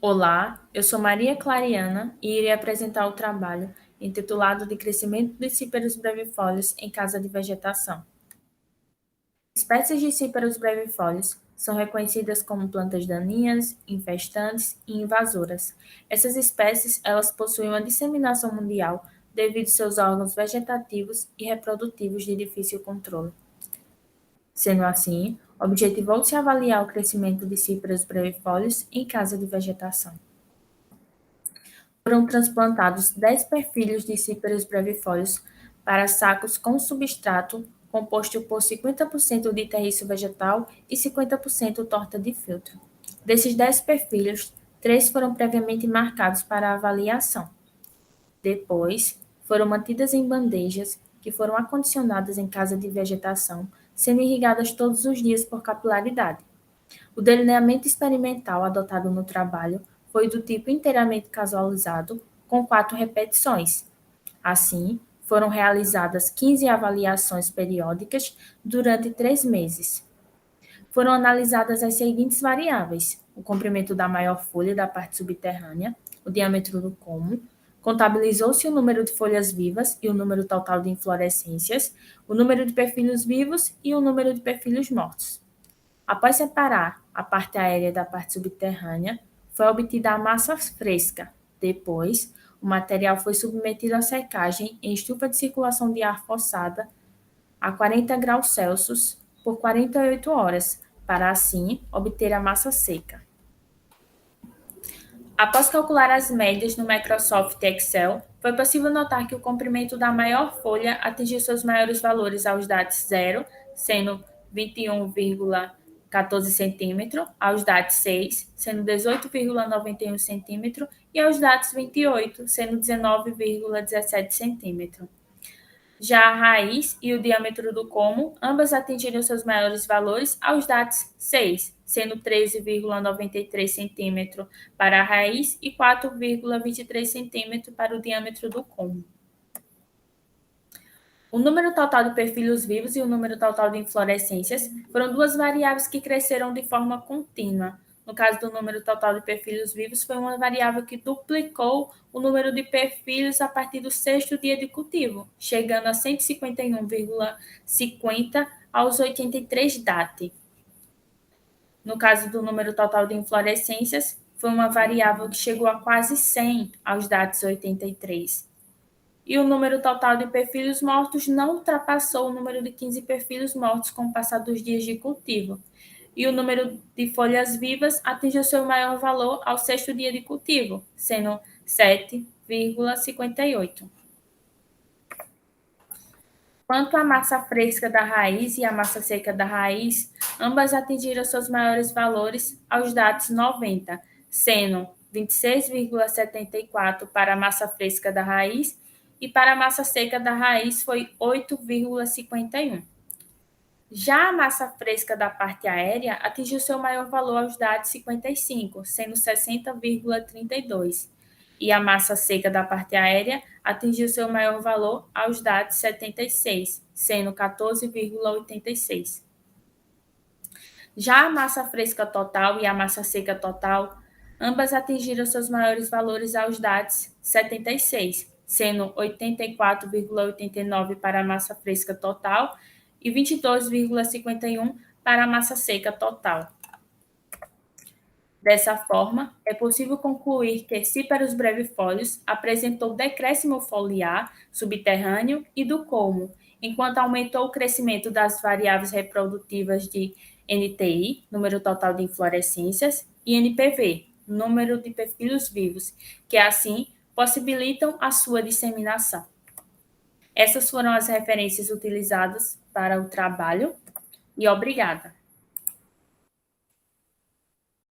Olá, eu sou Maria Clariana e irei apresentar o trabalho intitulado de Crescimento dos Cíperos brevifólios em casa de vegetação. Espécies de cíperos brevifólios são reconhecidas como plantas daninhas, infestantes e invasoras. Essas espécies, elas possuem uma disseminação mundial devido aos seus órgãos vegetativos e reprodutivos de difícil controle. Sendo assim, objetivou-se avaliar o crescimento de cíperos brevifólios em casa de vegetação. Foram transplantados 10 perfilhos de cíperos brevifólios para sacos com substrato composto por 50% de terriço vegetal e 50% torta de filtro. Desses 10 perfilhos, 3 foram previamente marcados para avaliação. Depois, foram mantidas em bandejas que foram acondicionadas em casa de vegetação, sendo irrigadas todos os dias por capilaridade. O delineamento experimental adotado no trabalho foi do tipo inteiramente casualizado, com 4 repetições. Assim, foram realizadas 15 avaliações periódicas durante 3 meses. Foram analisadas as seguintes variáveis: o comprimento da maior folha da parte subterrânea, o diâmetro do colmo, contabilizou-se o número de folhas vivas e o número total de inflorescências, o número de perfilhos vivos e o número de perfilhos mortos. Após separar a parte aérea da parte subterrânea, foi obtida a massa fresca. Depois, o material foi submetido à secagem em estufa de circulação de ar forçada a 40 graus Celsius por 48 horas, para assim obter a massa seca. Após calcular as médias no Microsoft Excel, foi possível notar que o comprimento da maior folha atingiu seus maiores valores aos dados 0, sendo 21,14 cm, aos dados 6, sendo 18,91 cm, e aos dados 28, sendo 19,17 cm. Já a raiz e o diâmetro do colmo, ambas atingiram seus maiores valores aos dados 6, sendo 13,93 cm para a raiz e 4,23 cm para o diâmetro do colmo. O número total de perfilhos vivos e o número total de inflorescências foram duas variáveis que cresceram de forma contínua. No caso do número total de perfilhos vivos, foi uma variável que duplicou o número de perfilhos a partir do sexto dia de cultivo, chegando a 151,50 aos 83 DAT. No caso do número total de inflorescências, foi uma variável que chegou a quase 100 aos DATs 83. E o número total de perfilhos mortos não ultrapassou o número de 15 perfilhos mortos com o passar dos dias de cultivo. E o número de folhas vivas atingiu seu maior valor ao sexto dia de cultivo, sendo 7,58. Quanto à massa fresca da raiz e a massa seca da raiz, ambas atingiram seus maiores valores aos dados 90, sendo 26,74 para a massa fresca da raiz e para a massa seca da raiz foi 8,51. Já a massa fresca da parte aérea atingiu seu maior valor aos dados 55, sendo 60,32. E a massa seca da parte aérea atingiu seu maior valor aos dados 76, sendo 14,86. Já a massa fresca total e a massa seca total, ambas atingiram seus maiores valores aos dados 76, sendo 84,89 para a massa fresca total e 22,51 para a massa seca total. Dessa forma, é possível concluir que Cíperos brevifólios apresentou decréscimo foliar subterrâneo e do colmo, enquanto aumentou o crescimento das variáveis reprodutivas de NTI, número total de inflorescências, e NPV, número de perfilhos vivos, que assim possibilitam a sua disseminação. Essas foram as referências utilizadas para o trabalho e obrigada.